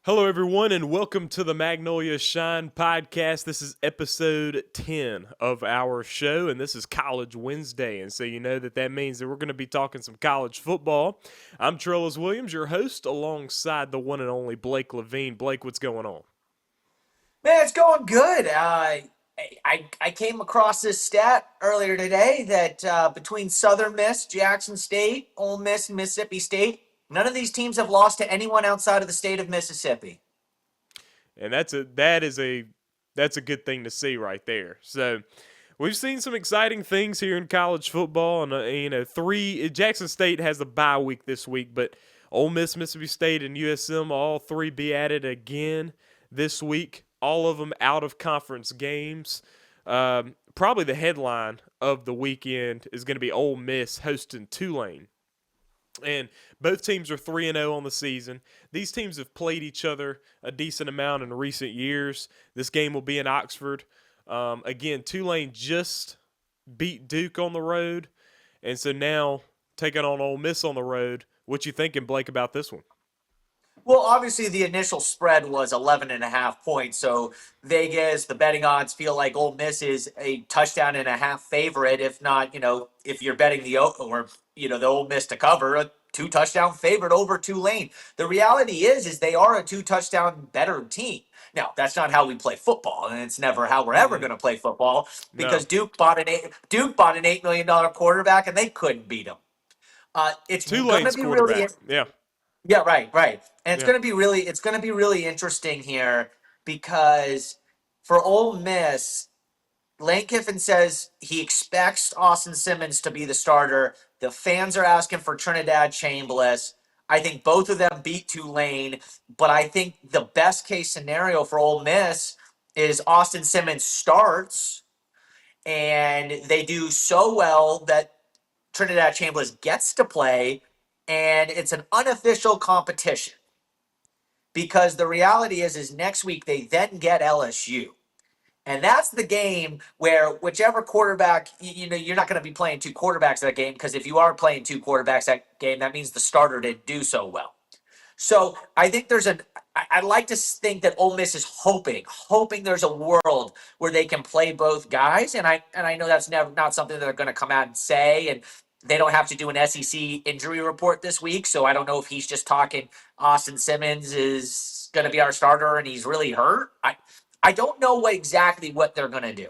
Hello, everyone, and welcome to the Magnolia Shine podcast. This is episode 10 of our show, and this is College Wednesday. And so, you know that means that we're going to be talking some college football. I'm Trellis Williams, your host, alongside the one and only Blake Levine. Blake, what's going on? Man, it's going good. I came across this stat earlier today that between Southern Miss, Jackson State, Ole Miss, and Mississippi State, none of these teams have lost to anyone outside of the state of Mississippi. And that's a good thing to see right there. So, we've seen some exciting things here in college football, and Jackson State has a bye week this week, but Ole Miss, Mississippi State, and USM all three be at it again this week. All of them out of conference games. Probably the headline of the weekend is going to be Ole Miss hosting Tulane. And both teams are 3-0 on the season. These teams have played each other a decent amount in recent years. This game will be in Oxford. Again, Tulane just beat Duke on the road, and so now taking on Ole Miss on the road. What you thinking, Blake, about this one? Well, obviously, the initial spread was 11 and a half points. So Vegas, the betting odds feel like Ole Miss is a touchdown and a half favorite. If not, if you're betting the Ole Miss to cover, a two touchdown favorite over Tulane. The reality is they are a two touchdown better team. Now, that's not how we play football, and it's never how we're ever going to play football because No, Duke bought an $8 million quarterback and they couldn't beat him. It's going to Tulane's be really quarterback. Yeah, Yeah, right, right. And yeah. it's going to be really interesting here because for Ole Miss, Lane Kiffin says he expects Austin Simmons to be the starter. The fans are asking for Trinidad Chambliss. I think both of them beat Tulane, but I think the best case scenario for Ole Miss is Austin Simmons starts and they do so well that Trinidad Chambliss gets to play, and it's an unofficial competition because the reality is next week they then get LSU. And that's the game where whichever quarterback, you're not going to be playing two quarterbacks that game because if you are playing two quarterbacks that game, that means the starter didn't do so well. So I think I'd like to think that Ole Miss is hoping there's a world where they can play both guys. And I know that's never not something that they're going to come out and say. And they don't have to do an SEC injury report this week. So I don't know if he's just talking Austin Simmons is going to be our starter and he's really hurt. I don't know exactly what they're going to do.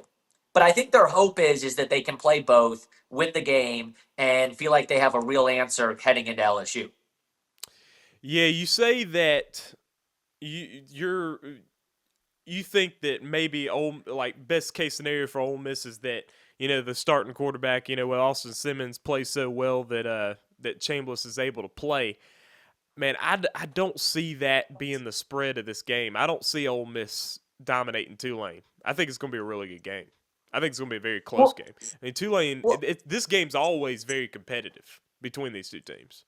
But I think their hope is that they can play both, win the game, and feel like they have a real answer heading into LSU. Yeah, you say that you're you think that maybe best case scenario for Ole Miss is that the starting quarterback with Austin Simmons plays so well that Chambliss is able to play. Man, I don't see that being the spread of this game. I don't see Ole Miss dominating Tulane. I think it's going to be a really good game. I think it's going to be a very close Well, game. I mean, Tulane. well, This game's always very competitive between these two teams.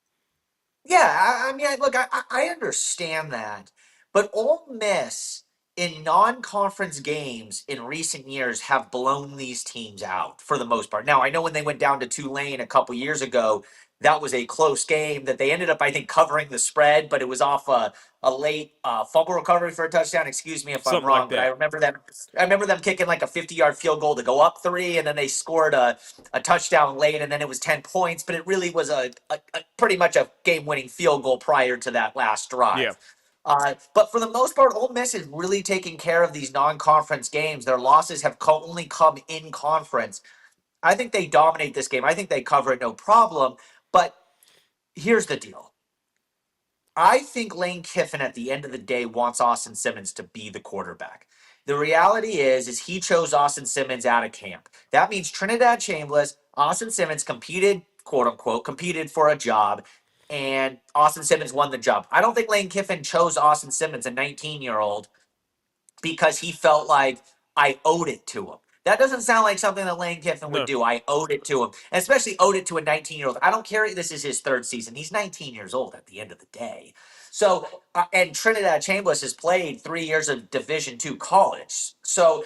Yeah, I mean, look, I understand that, but Ole Miss in non-conference games in recent years have blown these teams out for the most part. Now, I know when they went down to Tulane a couple years ago, that was a close game that they ended up, I think, covering the spread, but it was off a late fumble recovery for a touchdown. Excuse me if I'm Something like wrong, but I that. remember them. I remember them kicking like a 50-yard field goal to go up three, and then they scored a touchdown late, and then it was 10 points, but it really was a pretty much a game-winning field goal prior to that last Yeah. drive. But for the most part, Ole Miss is really taking care of these non-conference games. Their losses have only come in conference. I think they dominate this game. I think they cover it no problem. But here's the deal. I think Lane Kiffin at the end of the day wants Austin Simmons to be the quarterback. The reality is he chose Austin Simmons out of camp. That means Trinidad Chambliss, Austin Simmons competed, quote unquote, competed for a job, and Austin Simmons won the job. I don't think Lane Kiffin chose Austin Simmons, a 19-year-old, because he felt like I owed it to him. That doesn't sound like something that Lane Kiffin would No. do. I owed it to him, and especially owed it to a 19-year-old. I don't care. This is his third season. He's 19 years old at the end of the day. So, and Trinidad Chambliss has played 3 years of Division II college. So,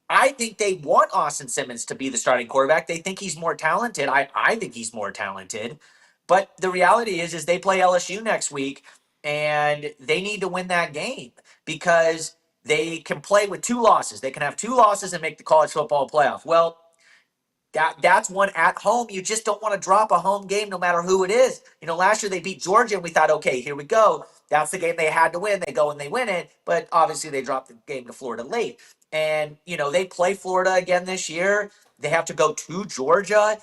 I think they want Austin Simmons to be the starting quarterback. They think he's more talented. I think he's more talented. But the reality is they play LSU next week. and they need to win that game because they can play with two losses. They can have two losses and make the college football playoff. Well, that's one at home. You just don't want to drop a home game no matter who it is. Last year they beat Georgia and we thought, okay, here we go. That's the game they had to win. They go and they win it, but obviously they dropped the game to Florida late. And they play Florida again this year. They have to go to Georgia.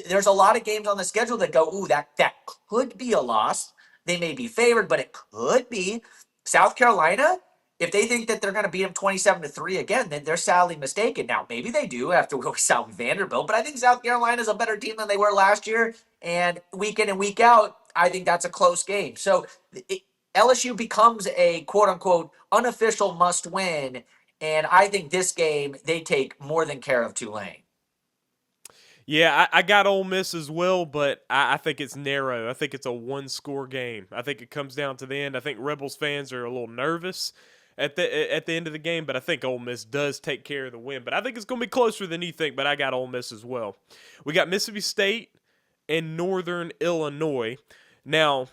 There's a lot of games on the schedule that go, ooh, that could be a loss. They may be favored, but it could be. South Carolina, if they think that they're going to beat them 27-3 again, then they're sadly mistaken. Now, maybe they do after what we saw with Vanderbilt, but I think South Carolina is a better team than they were last year. And week in and week out, I think that's a close game. So LSU becomes a quote unquote unofficial must win. And I think this game, they take more than care of Tulane. Yeah, I got Ole Miss as well, but I think it's narrow. I think it's a one-score game. I think it comes down to the end. I think Rebels fans are a little nervous at the end of the game, but I think Ole Miss does take care of the win. But I think it's going to be closer than you think, but I got Ole Miss as well. We got Mississippi State and Northern Illinois. Now,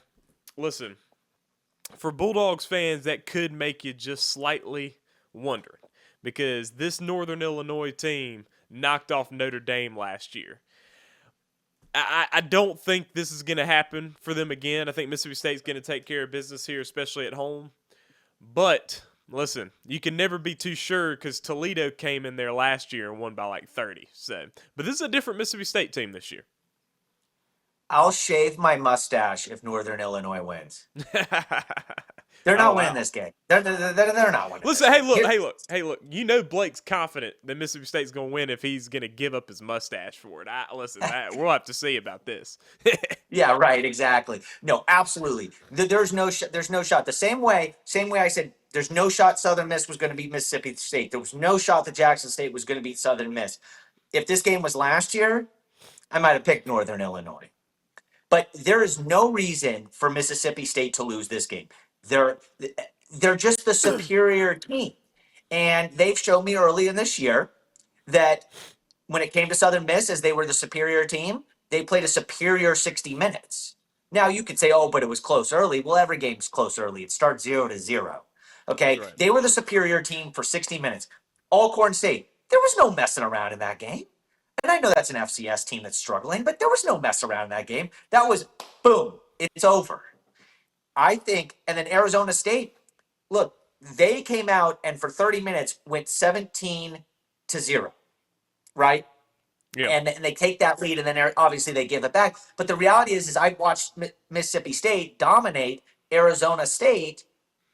listen, for Bulldogs fans, that could make you just slightly wondering because this Northern Illinois team knocked off Notre Dame last year. I don't think this is going to happen for them again. I think Mississippi State's going to take care of business here, especially at home. But listen, you can never be too sure because Toledo came in there last year and won by like 30. But this is a different Mississippi State team this year. I'll shave my mustache if Northern Illinois wins. They're Oh not winning wow! this game. They're not winning. Listen, this hey game. look, hey look, hey look. You know Blake's confident that Mississippi State's going to win if he's going to give up his mustache for it. We'll have to see about this. Yeah, right, exactly. No, absolutely. There's no shot. The same way I said there's no shot Southern Miss was going to beat Mississippi State. There was no shot that Jackson State was going to beat Southern Miss. If this game was last year, I might have picked Northern Illinois. But there is no reason for Mississippi State to lose this game. They're they're just the superior team. And they've shown me early in this year that when it came to Southern Miss, as they were the superior team, they played a superior 60 minutes. Now you could say, oh, but it was close early. Well, every game's close early. It starts 0-0. That's Okay. right. They were the superior team for 60 minutes. Alcorn State, there was no messing around in that game. And I know that's an FCS team that's struggling, but there was no mess around in that game. That was boom, it's over. I think, and then Arizona State, look, they came out and for 30 minutes went 17-0, right? Yeah. And they take that lead, and then obviously they give it back. But the reality is I watched Mississippi State dominate Arizona State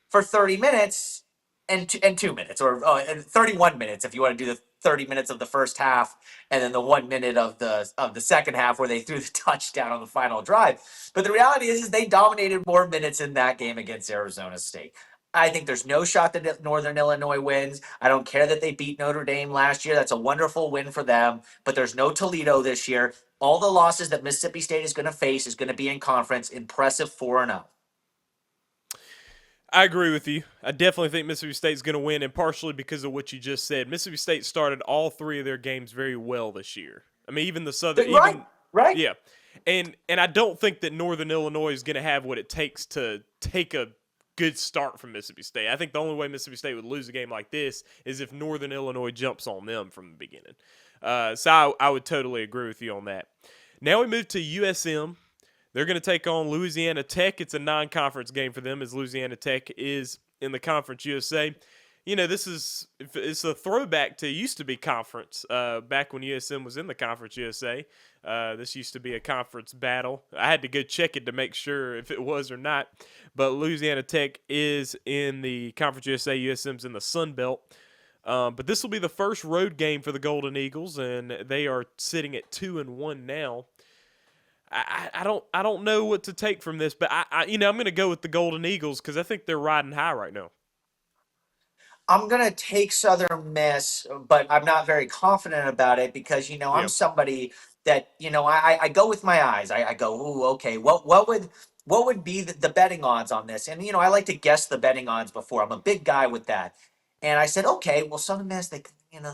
for 30 minutes and 2 minutes, or and 31 minutes if you want to do the 30 minutes of the first half and then the 1 minute of the second half where they threw the touchdown on the final drive. But the reality is they dominated more minutes in that game against Arizona State. I think there's no shot that Northern Illinois wins. I don't care that they beat Notre Dame last year. That's a wonderful win for them. But there's no Toledo this year. All the losses that Mississippi State is going to face is going to be in conference. Impressive 4-0. I agree with you. I definitely think Mississippi State's going to win, and partially because of what you just said. Mississippi State started all three of their games very well this year. I mean, even the Southern, Right. yeah, and I don't think that Northern Illinois is going to have what it takes to take a good start from Mississippi State. I think the only way Mississippi State would lose a game like this is if Northern Illinois jumps on them from the beginning. So I would totally agree with you on that. Now we move to USM. They're going to take on Louisiana Tech. It's a non-conference game for them as Louisiana Tech is in the Conference USA. It's a throwback to used to be conference back when USM was in the Conference USA. This used to be a conference battle. I had to go check it to make sure if it was or not. But Louisiana Tech is in the Conference USA. USM's in the Sun Belt. But this will be the first road game for the Golden Eagles, and they are sitting at 2-1 now. I don't know what to take from this, but I'm going to go with the Golden Eagles because I think they're riding high right now. I'm going to take Southern Miss, but I'm not very confident about it because, I'm Yeah. somebody that, I go with my eyes. I go, ooh, okay, what would be the betting odds on this? And, I like to guess the betting odds before. I'm a big guy with that. And I said, okay, well, Southern Miss, they're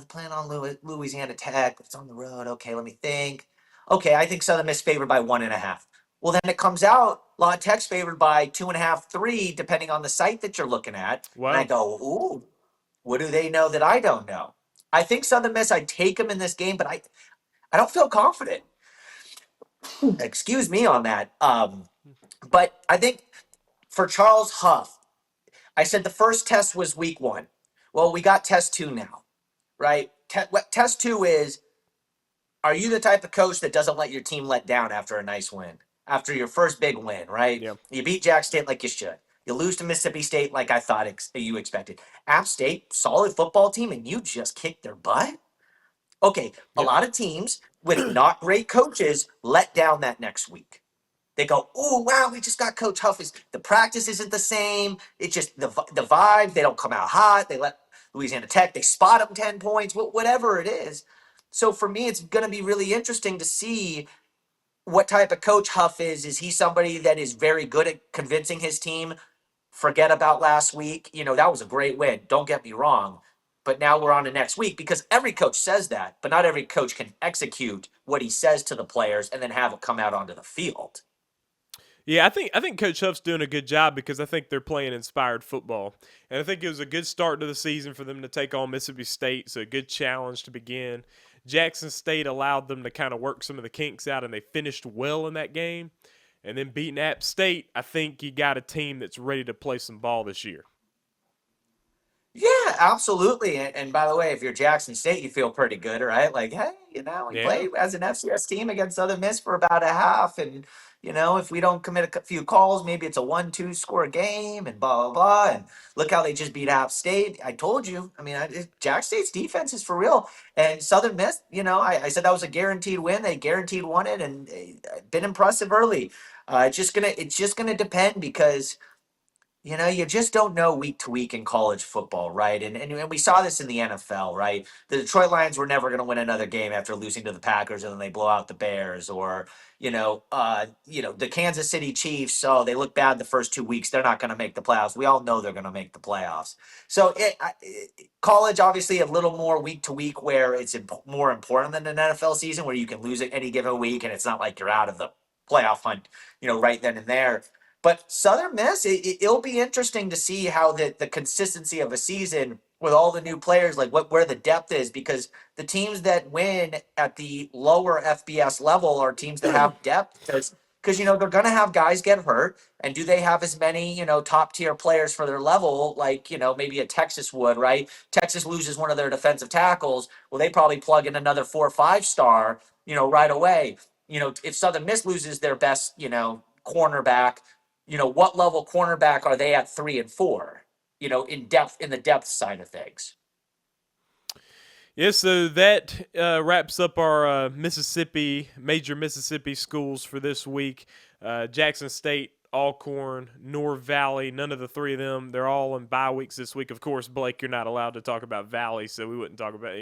playing on Louisiana Tech. It's on the road. Okay, let me think. Okay, I think Southern Miss favored by 1.5. Well, then it comes out La Tech's favored by 2.5, 3, depending on the site that you're looking at. And I Wow. go, ooh, what do they know that I don't know? I think Southern Miss, I'd take them in this game, but I don't feel confident. Excuse me on that. But I think for Charles Huff, I said the first test was week 1. Well, we got test 2 now, right? What test 2 is, are you the type of coach that doesn't let your team let down after a nice win? After your first big win, right? Yeah. You beat Jack State like you should. You lose to Mississippi State like I thought you expected. App State, solid football team, and you just kicked their butt? Okay, a Yep. lot of teams with not great coaches let down that next week. They go, oh wow, we just got Coach Huff. The practice isn't the same. It's just the vibe. They don't come out hot. They let Louisiana Tech. They spot them 10 points. Whatever it is. So for me, it's going to be really interesting to see what type of coach Huff is. Is he somebody that is very good at convincing his team? Forget about last week. That was a great win. Don't get me wrong. But now we're on to next week because every coach says that, but not every coach can execute what he says to the players and then have it come out onto the field. Yeah, I think Coach Huff's doing a good job because I think they're playing inspired football, and I think it was a good start to the season for them to take on Mississippi State. So a good challenge to begin. Jackson State allowed them to kind of work some of the kinks out, and they finished well in that game. And then beating App State, I think you got a team that's ready to play some ball this year. Yeah, absolutely. And by the way, if you're Jackson State, you feel pretty good, right? Like, hey, we Yeah. played as an FCS team against Southern Miss for about a half. And, if we don't commit a few calls, maybe it's a 1-2 score game and blah, blah, blah. And look how they just beat App State. I told you. I mean, Jack State's defense is for real. And Southern Miss, I said that was a guaranteed win. They guaranteed won it and been impressive early. It's just gonna depend because you just don't know week to week in college football, right? And we saw this in the NFL, right? The Detroit Lions were never going to win another game after losing to the Packers, and then they blow out the Bears, or the Kansas City Chiefs. Oh, they look bad the first 2 weeks. They're not going to make the playoffs. We all know they're going to make the playoffs. So college, obviously, a little more week to week, where it's more important than an NFL season, where you can lose it any given week, and it's not like you're out of the playoff hunt, right then and there. But Southern Miss, it'll be interesting to see how the consistency of a season with all the new players, like where the depth is, because the teams that win at the lower FBS level are teams that have depth because they're going to have guys get hurt. And do they have as many, top tier players for their level, like, maybe a Texas would, right? Texas loses one of their defensive tackles. Well, they probably plug in another 4 or 5 star, right away. If Southern Miss loses their best, cornerback, what level cornerback are they at 3 and 4? In the depth side of things. Yeah, so that wraps up our major Mississippi schools for this week. Jackson State, Alcorn, North Valley, none of the three of them. They're all in bye weeks this week. Of course, Blake, you're not allowed to talk about Valley, so we wouldn't talk about,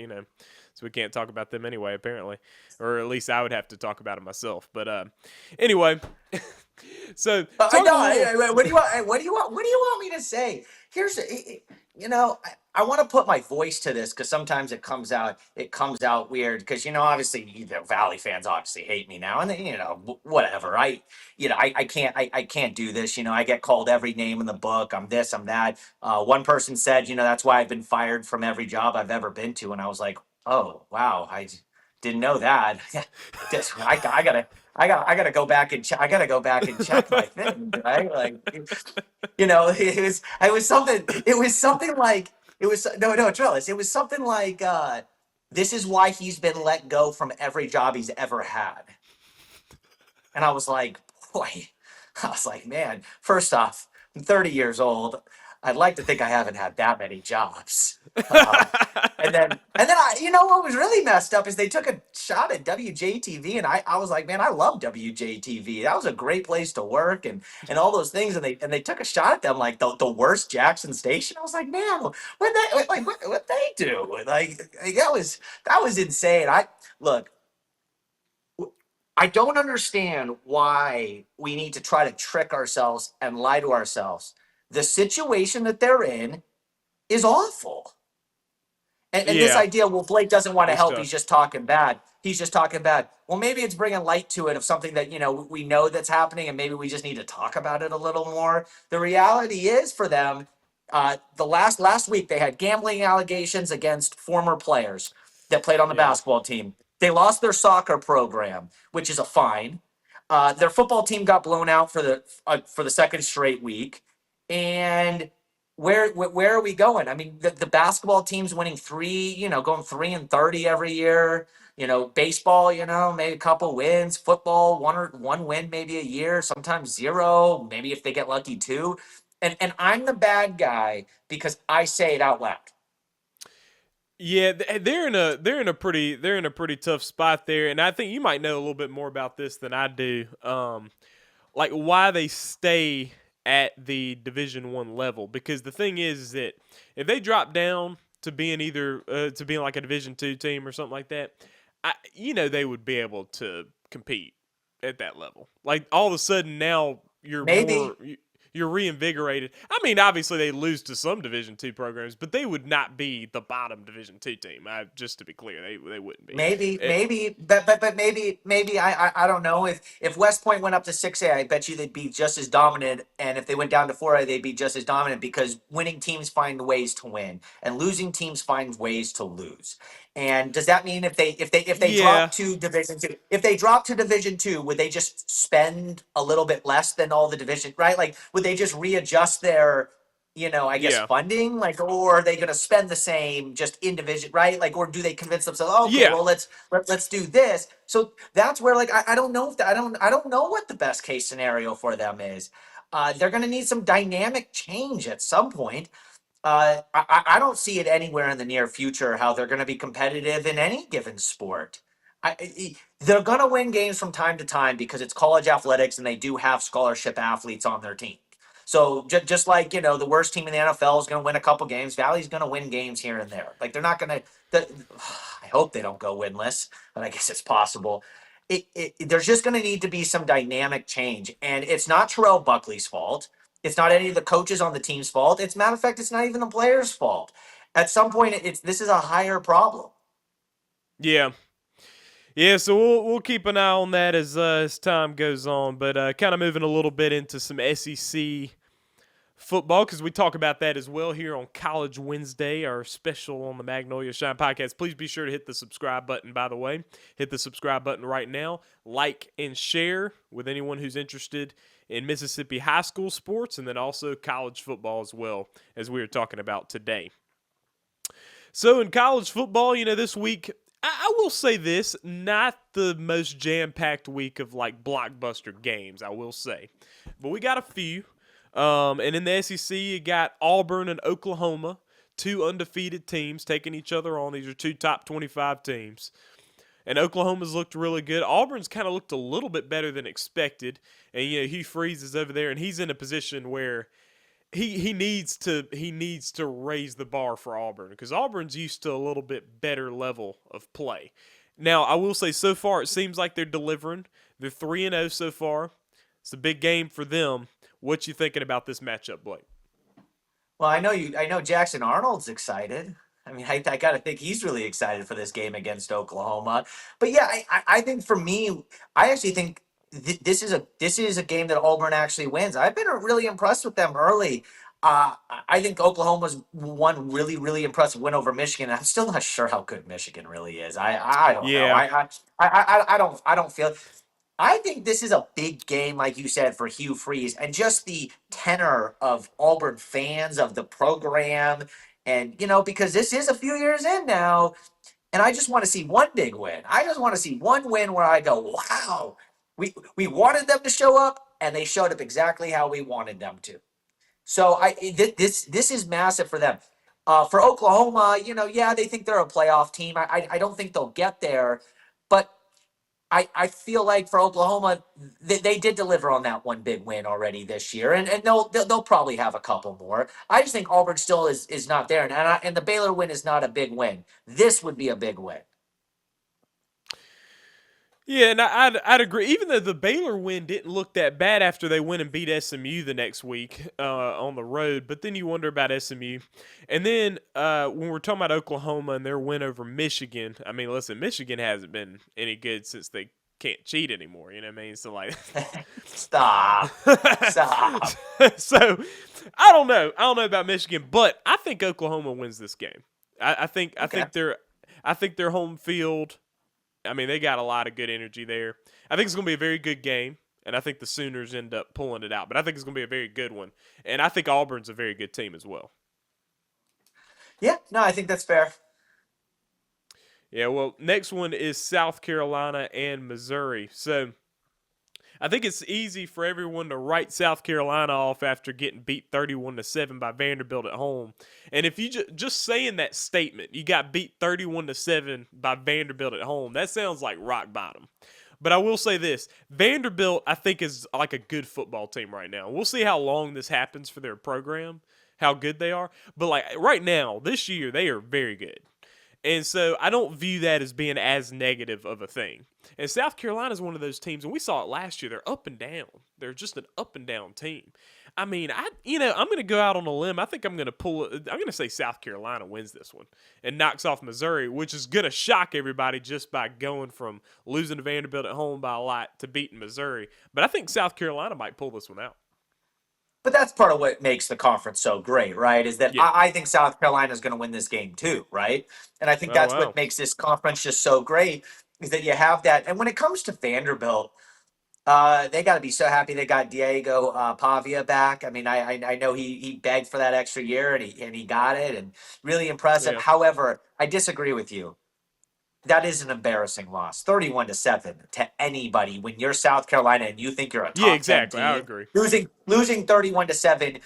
so we can't talk about them anyway, apparently. Or at least I would have to talk about it myself. But anyway, so I talking a know. little. What do you want? What do you want? What do you want me to say? Here's, I want to put my voice to this because sometimes it comes out. It comes out weird because obviously Valley fans obviously hate me now, and whatever. I can't do this. I get called every name in the book. I'm this. I'm that. One person said, that's why I've been fired from every job I've ever been to, and I was like, oh wow, I didn't know that. I gotta go back and I gotta go back and check my thing, right? Like, it was something like it was no, Trellis. It was something like this is why he's been let go from every job he's ever had. And I was like, boy, I was like, man, first off, I'm 30 years old. I'd like to think I haven't had that many jobs. And then what was really messed up is they took a shot at WJTV, and I was like, man, I love WJTV. That was a great place to work, and all those things, and they took a shot at them like the worst Jackson station. I was like, man, what they do? Like that was insane. Look, I don't understand why we need to try to trick ourselves and lie to ourselves. The situation that they're in is awful. And this Yeah, idea, well, Blake doesn't want to it's help. tough. He's just talking bad. He's just talking bad. Well, maybe it's bringing light to it of something that, we know that's happening, and maybe we just need to talk about it a little more. The reality is for them, the last week they had gambling allegations against former players that played on the Yeah. basketball team. They lost their soccer program, which is a fine. Their football team got blown out for the second straight week, and where are we going? I mean, the basketball team's winning going 3-30 every year. Baseball, maybe a couple wins. Football, one win maybe a year, sometimes zero, maybe if they get lucky two. And I'm the bad guy because I say it out loud. Yeah, they're in a pretty tough spot there, and I think you might know a little bit more about this than I do. Like why they stay at the Division 1 level, because the thing is that if they drop down to being to being like a Division 2 team or something like that, they would be able to compete at that level. Like all of a sudden now Maybe. you're reinvigorated. I mean, obviously they lose to some Division 2 programs, but they would not be the bottom Division 2 team. Just to be clear, they wouldn't be. But maybe I don't know if West Point went up to 6A, I bet you they'd be just as dominant, and if they went down to 4A, they'd be just as dominant because winning teams find ways to win and losing teams find ways to lose. And does that mean if they drop Yeah, to Division 2, if they drop to Division 2, would they just spend a little bit less than all the division, right? Like, would they just readjust their I guess yeah, funding, like, or are they going to spend the same just in division, right? Like, or do they convince themselves, oh, okay, yeah, well, let's do this. So that's where, like, I don't know if I don't know what the best case scenario for them is. They're going to need some dynamic change at some point. I don't see it anywhere in the near future how they're going to be competitive in any given sport. They're going to win games from time to time because it's college athletics and they do have scholarship athletes on their team. So just like the worst team in the NFL is going to win a couple games, Valley's going to win games here and there. Like they're not going to. I hope they don't go winless, but I guess it's possible. There's just going to need to be some dynamic change, and it's not Terrell Buckley's fault. It's not any of the coaches on the team's fault. It's matter of fact, it's not even the players' fault. At some point, this is a higher problem. yeah. Yeah, so we'll keep an eye on that as time goes on, but kind of moving a little bit into some SEC football because we talk about that as well here on College Wednesday, our special on the Magnolia Shine podcast. Please be sure to hit the subscribe button, by the way. Hit the subscribe button right now. Like and share with anyone who's interested in Mississippi high school sports and then also college football as well, as we were talking about today. So in college football, this week, I will say this, not the most jam-packed week of like blockbuster games, I will say. But we got a few. And in the SEC, you got Auburn and Oklahoma, two undefeated teams taking each other on. These are two top 25 teams. And Oklahoma's looked really good. Auburn's kind of looked a little bit better than expected. And Hugh Freeze is over there, and he's in a position where he needs to raise the bar for Auburn because Auburn's used to a little bit better level of play. Now, I will say so far it seems like they're delivering. They're 3-0 so far. It's a big game for them. What you thinking about this matchup, Blake? Well, I know you. I know Jackson Arnold's excited. I mean, I got to think he's really excited for this game against Oklahoma. But yeah, I think for me, I actually think this is a game that Auburn actually wins. I've been really impressed with them early. I think Oklahoma's one really impressive win over Michigan. I'm still not sure how good Michigan really is. I don't know. Yeah, I don't feel. I think this is a big game, like you said, for Hugh Freeze and just the tenor of Auburn fans of the program. And, because this is a few years in now, and I just want to see one big win. I just want to see one win where I go, wow, we wanted them to show up, and they showed up exactly how we wanted them to. So this is massive for them. For Oklahoma, yeah, they think they're a playoff team. I don't think they'll get there, but I feel like for Oklahoma, they did deliver on that one big win already this year, and they'll probably have a couple more. I just think Auburn still is not there, and the Baylor win is not a big win. This would be a big win. Yeah, and I'd agree. Even though the Baylor win didn't look that bad after they went and beat SMU the next week on the road, but then you wonder about SMU, and then when we're talking about Oklahoma and their win over Michigan, I mean, listen, Michigan hasn't been any good since they can't cheat anymore. You know what I mean? So like, Stop. Stop. so I don't know about Michigan, but I think Oklahoma wins this game. I think I Okay. think they're I think their home field. I mean, they got a lot of good energy there. I think it's going to be a very good game, and I think the Sooners end up pulling it out. But I think it's going to be a very good one, and I think Auburn's a very good team as well. Yeah, no, I think that's fair. Yeah, well, next one is South Carolina and Missouri. So I think it's easy for everyone to write South Carolina off after getting beat 31-7 by Vanderbilt at home. And if you just saying that statement, you got beat 31-7 by Vanderbilt at home, that sounds like rock bottom. But I will say this, Vanderbilt I think is like a good football team right now. We'll see how long this happens for their program, how good they are. But like right now, this year they are very good. And so I don't view that as being as negative of a thing. And South Carolina is one of those teams, and we saw it last year. They're up and down. They're just an up and down team. I mean, I'm going to go out on a limb. I think I'm going to pull. I'm going to say South Carolina wins this one and knocks off Missouri, which is going to shock everybody just by going from losing to Vanderbilt at home by a lot to beating Missouri. But I think South Carolina might pull this one out. But that's part of what makes the conference so great, right? Is that Yeah. I think South Carolina is going to win this game too, right? And I think Oh that's what wow. makes this conference just so great is that you have that. And when it comes to Vanderbilt, they got to be so happy they got Diego Pavia back. I mean, I know he begged for that extra year and he got it and really impressive. Yeah. However, I disagree with you. That is an embarrassing loss, 31-7 to anybody when you're South Carolina and you think you're a Yeah. top 10 Exactly. I team. agree. Losing 31-7.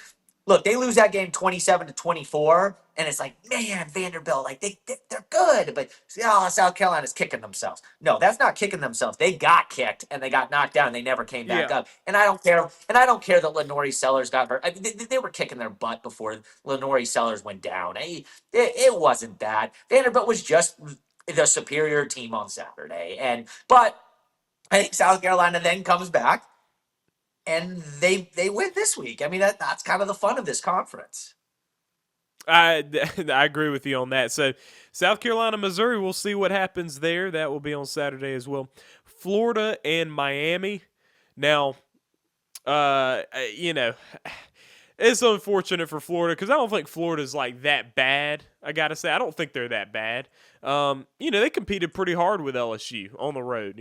Look, they lose that game 27-24, and it's like, man, Vanderbilt, like they're good, but oh, South Carolina's kicking themselves. No, that's not kicking themselves. They got kicked and they got knocked down and they never came back Yeah. up. And I don't care. And I don't care that Lenore Sellers got hurt. I mean, they were kicking their butt before Lenore Sellers went down. It wasn't that. Vanderbilt was just the superior team on Saturday. But I think South Carolina then comes back and they win this week. I mean that's kind of the fun of this conference. I I agree with you on that. So South Carolina, Missouri, we'll see what happens there. That will be on Saturday as well. Florida and Miami. Now, uh, you know, it's unfortunate for Florida because I don't think Florida's like that bad. I gotta say, I don't think they're that bad. They competed pretty hard with LSU on the road.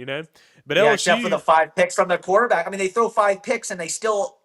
But Yeah, except for the LSU, 5 picks from their quarterback. I mean, they throw 5 picks and they still,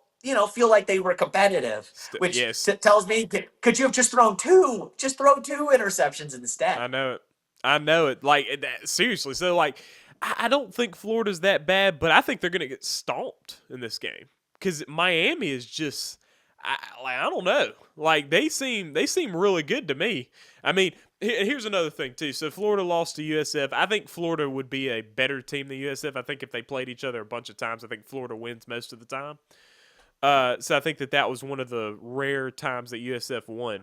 feel like they were competitive, which yes, tells me could you have just thrown two? Just throw two interceptions instead. I know it. I know it. Like seriously. So like, I don't think Florida's that bad, but I think they're gonna get stomped in this game because Miami is just. I don't know. Like they seem really good to me. I mean, here's another thing too. So Florida lost to USF. I think Florida would be a better team than USF. I think if they played each other a bunch of times, I think Florida wins most of the time. So I think that was one of the rare times that USF won.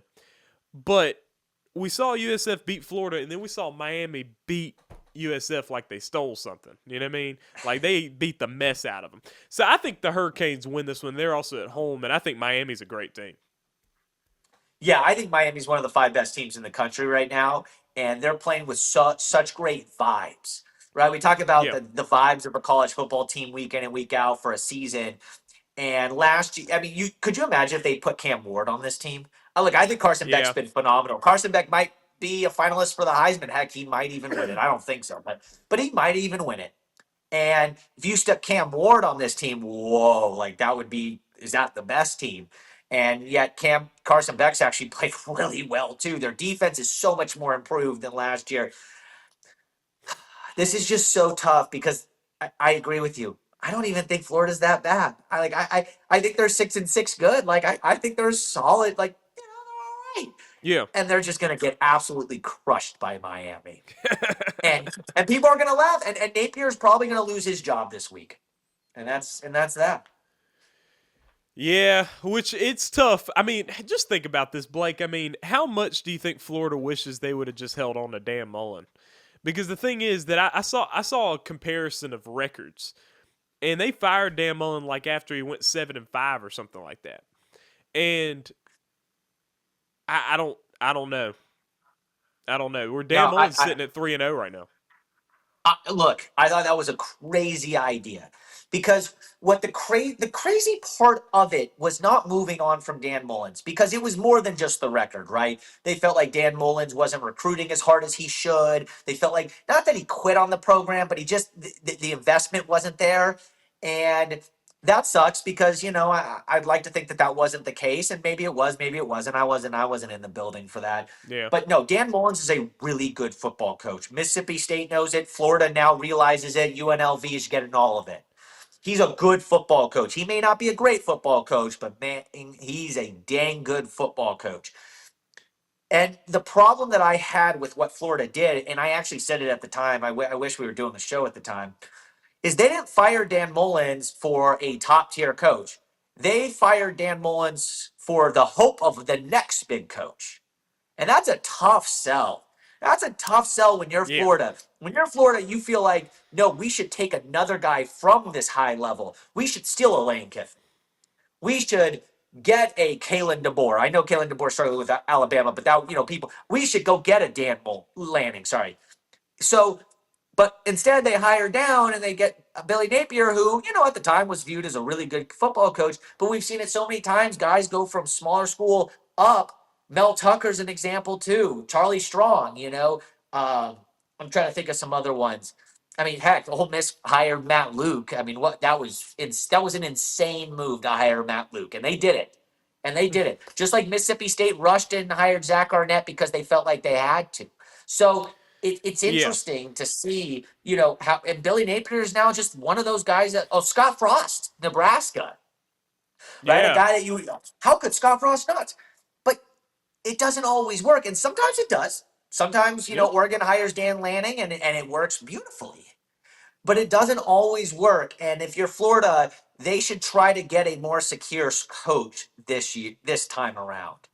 But we saw USF beat Florida, and then we saw Miami beat USF like they stole something. You know what I mean? Like they beat the mess out of them. So I think the Hurricanes win this one. They're also at home, and I think Miami's a great team. Yeah, I think Miami's one of the 5 best teams in the country right now, and they're playing with such great vibes. Right? We talk about Yeah, the vibes of a college football team week in and week out for a season. And last year, I mean, could you imagine if they put Cam Ward on this team? Look, I think Carson Beck's yeah, been phenomenal. Carson Beck might be a finalist for the Heisman. Heck, he might even win it. I don't think so, but he might even win it. And if you stuck Cam Ward on this team, whoa, like that would be is that the best team? And yet Carson Beck's actually played really well too. Their defense is so much more improved than last year. This is just so tough because I agree with you. I don't even think Florida's that bad. I think they're 6-6 good. Like I think they're solid. Like they're all right, yeah. and they're just gonna get absolutely crushed by Miami. And people are gonna laugh. And Napier's probably gonna lose his job this week. And that's that. Yeah, which it's tough. I mean, just think about this, Blake. I mean, how much do you think Florida wishes they would have just held on to Dan Mullen? Because the thing is that I saw a comparison of records, and they fired Dan Mullen like after he went 7-5 or something like that. And I don't know. I don't know. Where Dan Now, Mullen's sitting at 3-0 right now. look, I thought that was a crazy idea because what the crazy part of it was not moving on from Dan Mullins because it was more than just the record, right? They felt like Dan Mullins wasn't recruiting as hard as he should. They felt like not that he quit on the program, but he just the investment wasn't there, and that sucks because I'd like to think that that wasn't the case, and maybe it was, maybe it wasn't. I wasn't in the building for that. Yeah. But no, Dan Mullins is a really good football coach. Mississippi State knows it. Florida now realizes it. UNLV is getting all of it. He's a good football coach. He may not be a great football coach, but man, he's a dang good football coach. And the problem that I had with what Florida did, and I actually said it at the time, I wish we were doing the show at the time, is they didn't fire Dan Mullins for a top tier coach. They fired Dan Mullins for the hope of the next big coach. And that's a tough sell. That's a tough sell when you're Yeah. Florida. When you're Florida, you feel like, no, we should take another guy from this high level. We should steal a Lane Kiffin. We should get a Kalen DeBoer. I know Kalen DeBoer started with Alabama, but people, we should go get a Dan Lanning. Sorry. So, but instead they hire down and they get Billy Napier, who, at the time was viewed as a really good football coach. But we've seen it so many times. Guys go from smaller school up. Mel Tucker's an example too. Charlie Strong, I'm trying to think of some other ones. I mean, heck, Ole Miss hired Matt Luke. I mean, that was an insane move to hire Matt Luke, and they did it. And they did it. Just like Mississippi State rushed in and hired Zach Arnett because they felt like they had to. So it's Yeah. interesting to see, how, and Billy Napier is now just one of those guys Scott Frost, Nebraska, right? A Yeah. guy that how could Scott Frost not? But it doesn't always work. And sometimes it does. Sometimes, Yep. Oregon hires Dan Lanning and it works beautifully, but it doesn't always work. And if you're Florida, they should try to get a more secure coach this time around.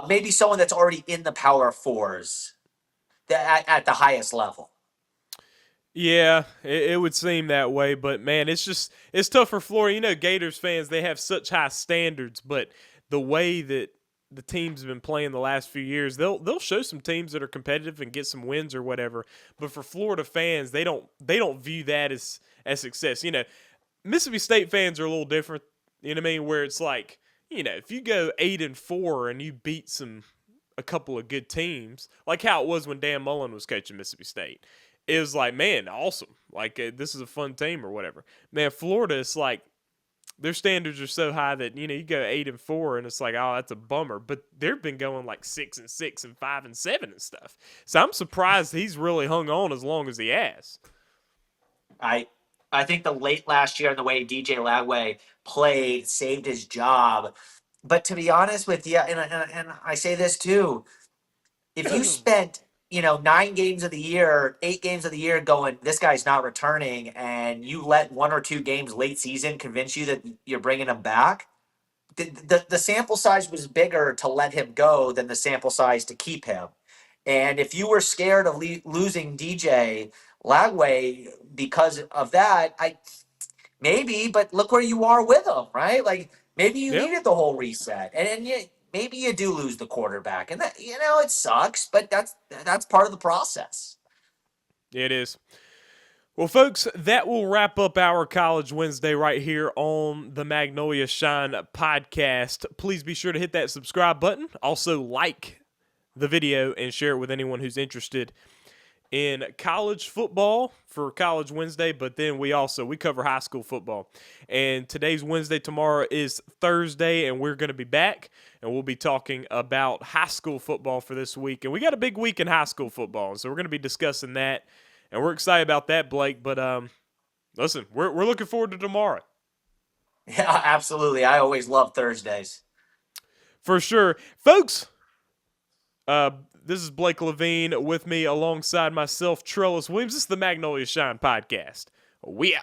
Maybe someone that's already in the Power Fours at the highest level. Yeah, it would seem that way, but man, it's tough for Florida. Gators fans, they have such high standards, but the way that the teams have been playing the last few years, they'll show some teams that are competitive and get some wins or whatever. But for Florida fans, they don't view that as success. Mississippi State fans are a little different. You know what I mean? Where it's like, if you go 8-4 and you beat a couple of good teams, like how it was when Dan Mullen was coaching Mississippi State. It was like, man, awesome. Like, this is a fun team or whatever. Man, Florida, it's like their standards are so high that, you go 8-4 and it's like, oh, that's a bummer. But they've been going like 6-6 and 5-7 and stuff. So I'm surprised he's really hung on as long as he has. I think the late last year and the way DJ Lagway played saved his job. But to be honest with you, and I say this too, if you spent 9 games of the year, 8 games of the year going, this guy's not returning, and you let 1 or 2 games late season convince you that you're bringing him back, the sample size was bigger to let him go than the sample size to keep him. And if you were scared of losing DJ Lagway because of that, maybe, but look where you are with him, right? Like maybe you Yep. needed the whole reset, and maybe you do lose the quarterback, and that it sucks, but that's part of the process. It is. Well, folks, that will wrap up our College Wednesday right here on the Magnolia Shine podcast. Please be sure to hit that subscribe button. Also, like the video and share it with anyone who's interested in college football for College Wednesday, but then we cover high school football. And today's Wednesday, tomorrow is Thursday, and we're going to be back, and we'll be talking about high school football for this week. And we got a big week in high school football, so we're going to be discussing that, and we're excited about that, Blake. But listen, we're looking forward to tomorrow. Yeah, absolutely. I always love Thursdays. For sure. Folks, this is Blake Levine with me alongside myself, Trellis Williams. This is the Magnolia Shine podcast. We out.